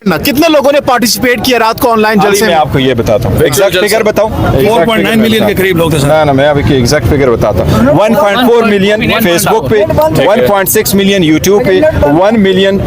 ना कितने लोगों ने पार्टिसिपेट किया रात को ऑनलाइन जलसे मैं में? आपको ये बताता हूँ, एग्जैक्ट फिगर बताऊँ। 4.9 मिलियन के करीब लोग थे सर। ना मैं अभी एग्जैक्ट फिगर बताता हूँ। 1.4 मिलियन फेसबुक पे, 1.6 मिलियन यूट्यूब पे, 1 मिलियन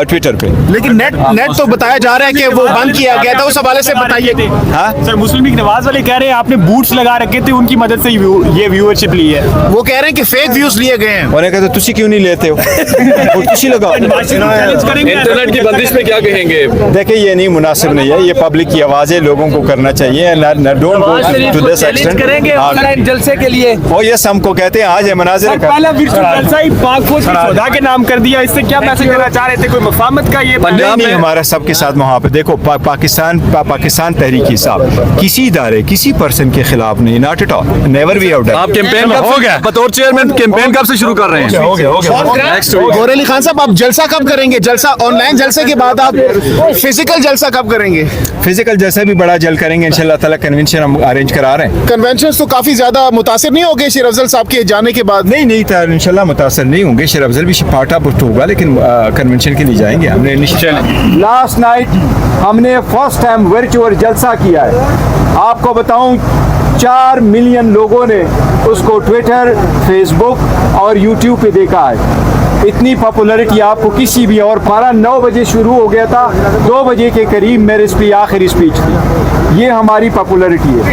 ट्विटर पे। लेकिन नेट तो बताया जा रहा है कि वो बंद किया गया था, उस हवाले से बताइए। हाँ सर मुस्लिम लीग नवाज वाले कह रहे हैं आपने बूट्स लगा रखे थे, उनकी मदद से ये व्यूअरशिप ली है। वो कह रहे हैं कि फेक व्यूज लिए गए हैं। उन्हें कहते तुसी क्यों नहीं लेते हो? और तुसी लगाओ। इंटरनेट की बंदिश पे क्या कहेंगे? देखिए ये नहीं मुनासिब नहीं है, ये पब्लिक की आवाज़ है, लोगों को करना चाहिए। Don't go to this extent. करेंगे ऑनलाइन जलसे के लिए। वो ये हमको कहते हैं आज है मनाजिर का। पहला वर्चुअल जलसा ही पाक फौज की सौदा के नाम कर दिया। इससे क्या मैसेज देना चाह रहे थे? कोई मफाहमत का ये नहीं हमारा सबके साथ वहाँ पे देखो पाकिस्तान तहरीकी साहब किसी इदारे किसी पर्सन के खिलाफ नहीं, not at all, never we have done. आप कैंपेन हो गया बतौर चेयरमैन कैंपेन कब से शुरू कर रहे हैं? नेक्स्ट गौर अली खान साहब, आप जलसा कब करेंगे? जलसा ऑनलाइन जलसे के बाद आप फिजिकल जलसा कब करेंगे? फिजिकल जैसे भी बड़ा जल करेंगे इंशाल्लाह ताला। कन्वेंशन हम अरेंज करा रहे हैं। कन्वेंशन तो काफी ज्यादा मुतासिर नहीं हो गए शेर अफजल साहब के जाने के बाद? नहीं था, इंशाल्लाह मुतासर नहीं होंगे। शेर अफजल भी पार्ट ऑफ होगा, लेकिन कन्वेंशन के लिए जाएंगे। हमने लास्ट नाइट हमने फर्स्ट टाइम वर्चुअल जलसा किया है। आपको बताऊं 4 मिलियन लोगों ने उसको ट्विटर, फेसबुक और यूट्यूब पे देखा है। इतनी पॉपुलैरिटी आपको किसी भी, और 9 बजे शुरू हो गया था, 2 बजे के करीब मेरे आखिरी स्पीच थी। ये हमारी पॉपुलैरिटी है।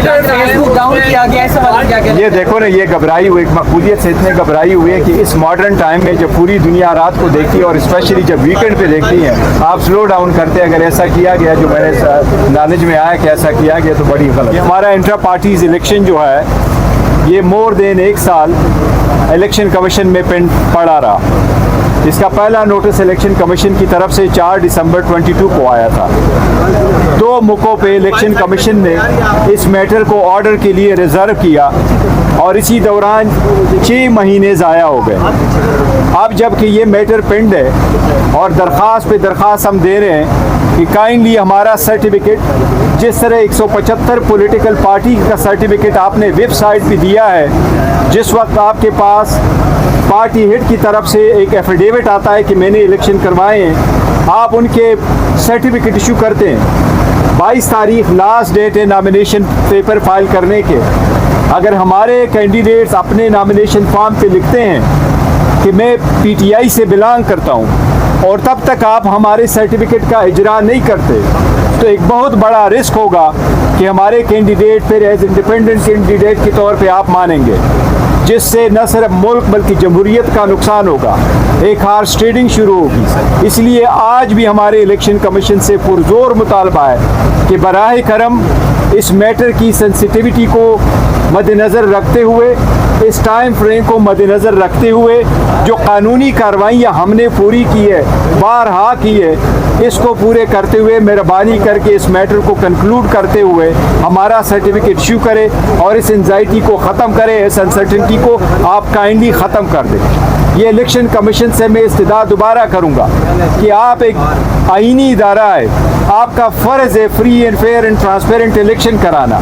ये देखो ना, ये घबराई हुई मकबूलियत से इतने घबराई हुई है कि इस मॉडर्न टाइम में जब पूरी दुनिया रात को देखती है और स्पेशली जब वीकेंड पे देखती है, आप स्लो डाउन करते हैं। अगर ऐसा किया गया जो मेरे नॉलेज में आया कि ऐसा किया गया तो बड़ी गलत। हमारा इंट्रा पार्टीज इलेक्शन जो है ये मोर देन 1 साल इलेक्शन कमीशन में पेंड पड़ा रहा। इसका पहला नोटिस इलेक्शन कमीशन की तरफ से 4 दिसंबर 22 को आया था। 2 मौक़ों पे इलेक्शन कमीशन ने इस मैटर को ऑर्डर के लिए रिजर्व किया और इसी दौरान 6 महीने ज़ाया हो गए। अब जबकि ये मैटर पेंड है और दरख्वास्त पे दरख्वास्त हम दे रहे हैं कि काइंडली हमारा सर्टिफिकेट, जिस तरह 175 पॉलिटिकल पार्टी का सर्टिफिकेट आपने वेबसाइट पे दिया है, जिस वक्त आपके पास पार्टी हेड की तरफ से एक एफिडेविट आता है कि मैंने इलेक्शन करवाए हैं, आप उनके सर्टिफिकेट इशू करते हैं। 22 तारीख लास्ट डेट है नॉमिनेशन पेपर फाइल करने के। अगर हमारे कैंडिडेट्स अपने नॉमिनेशन फॉर्म पे लिखते हैं कि मैं पीटीआई से बिलोंग करता हूं और तब तक आप हमारे सर्टिफिकेट का इजरा नहीं करते, तो एक बहुत बड़ा रिस्क होगा कि हमारे कैंडिडेट फिर एज इंडिपेंडेंट कैंडिडेट के तौर पे आप मानेंगे, जिससे न सिर्फ मुल्क बल्कि जमहूरियत का नुकसान होगा, एक हार्स ट्रेडिंग शुरू होगी। इसलिए आज भी हमारे इलेक्शन कमीशन से पुरजोर मुतालबा है कि बराह करम इस मैटर की सेंसिटिविटी को मद्देनज़र रखते हुए, इस टाइम फ्रेम को मद्देनज़र रखते हुए जो कानूनी कार्रवाइयाँ हमने पूरी की है, बारहा की है, इसको पूरे करते हुए मेहरबानी करके इस मैटर को कंक्लूड करते हुए हमारा सर्टिफिकेट इशू करे और इस एंजाइटी को ख़त्म करे, इस अनसर्टेनिटी को आप काइंडली ख़त्म कर दें। ये इलेक्शन कमीशन से मैं इस्तदा दोबारा करूँगा कि आप एक आईनी इदारा है, आपका फ़र्ज़ है free and fair and transparent election कराना।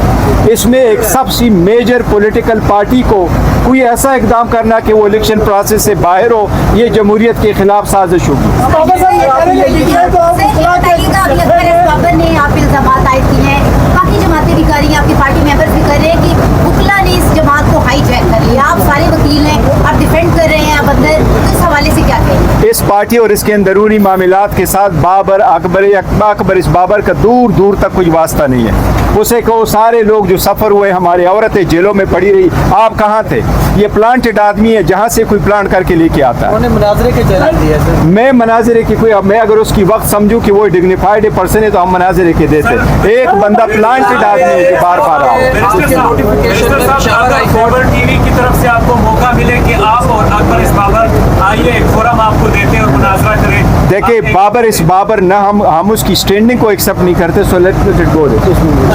इसमें एक सबसे मेजर पॉलिटिकल पार्टी को कोई ऐसा इकदाम करना कि वो इलेक्शन प्रोसेस से बाहर हो, ये जमहूरियत के खिलाफ साजिश होगी। बाकी जमातें भी कर रही हैं, आपकी पार्टी मेंबर्स भी कर रहे हैं कि बुकला ने इस जमात को हाईजैक कर लिया। आप सारे वकील हैं, आप डिफेंड कर रहे हैं, आप अंदर, तो इस हवाले से क्या कहें? इस पार्टी और इसके अंदरूनी मामलात के साथ बाबर अकबर इस बाबर का दूर दूर तक कुछ वास्ता नहीं है। उसे कहो सारे लोग जो सफ़र हुए, हमारे औरतें जेलों में पड़ी रही, आप कहाँ थे? ये प्लांटेड आदमी है, जहाँ से कोई प्लांट करके लेके आता है। मुनाजरे के चैलेंज दिया सर। मैं मनाजरे की कोई, मैं अगर उसकी वक्त समझूं कि वो डिग्निफाइड पर्सन है तो हम मनाजरे के देते। एक बंदा प्लांटेड आदमी है कि बार बार टीवी की तरफ से आपको मौका मिले कि आप और अकबर इस बाबर आइए, एक फोरम आपको देते हैं और मुनाजरा करें। देखिए बाबर इस बाबर ना, हम उसकी स्टैंडिंग को एक्सेप्ट नहीं करते। So let it go.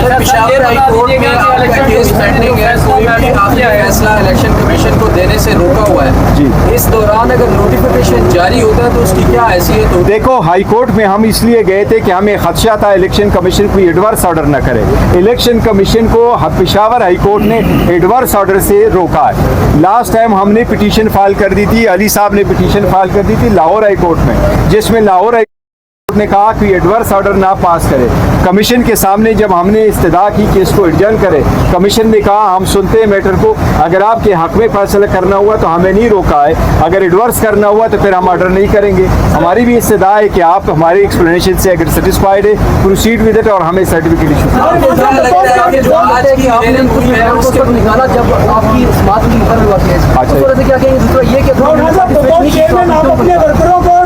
Peshawar high court में आपका केस पेंडिंग है, कोई भी आखिरी फैसला इलेक्शन कमीशन को देने से रोका हुआ है जी। इस दौरान अगर नोटिफिकेशन जारी होता है तो उसकी क्या हैसियत होगी? देखो हाई कोर्ट में हम इसलिए गए थे कि हमें खदशा था इलेक्शन कमीशन कोई एडवर्स ऑर्डर न करे। इलेक्शन कमीशन को पेशावर हाई कोर्ट ने एडवर्स ऑर्डर से रोका है। लास्ट टाइम हमने पिटीशन फाइल कर दी थी, अली साहब ने पिटीशन फाइल कर दी थी लाहौर हाई कोर्ट में, जिसमें लाहौर कोर्ट ने कहा कि एडवर्स ऑर्डर ना पास करे। कमीशन के सामने जब हमने इस्तदा की कि इसको एडजर्न करे, कमीशन ने कहा हम सुनते हैं मैटर को, अगर आपके हक में फैसला करना हुआ तो हमें नहीं रोका है, अगर एडवर्स करना हुआ तो फिर हम ऑर्डर नहीं करेंगे। हमारी भी इस्तदा है कि आप हमारी एक्सप्लेनेशन से अगर सेटिस्फाइड है प्रोसीड विद इट और हमें सर्टिफिकेट इशू आपको क्या लगता है कि जो आज की आपने पूरी है उसको निकाला जब आपकी समाज की मुकर्रर हुआ केस, अच्छा। उस वजह से क्या कहेंगे? दूसरा ये कि आप अपने वर्करों को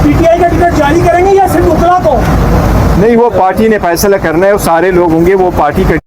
पीटीआई का टिकट जारी करेंगे या सिर्फ उकला को? नहीं, वो पार्टी ने फैसला करना है, वो सारे लोग होंगे, वो पार्टी का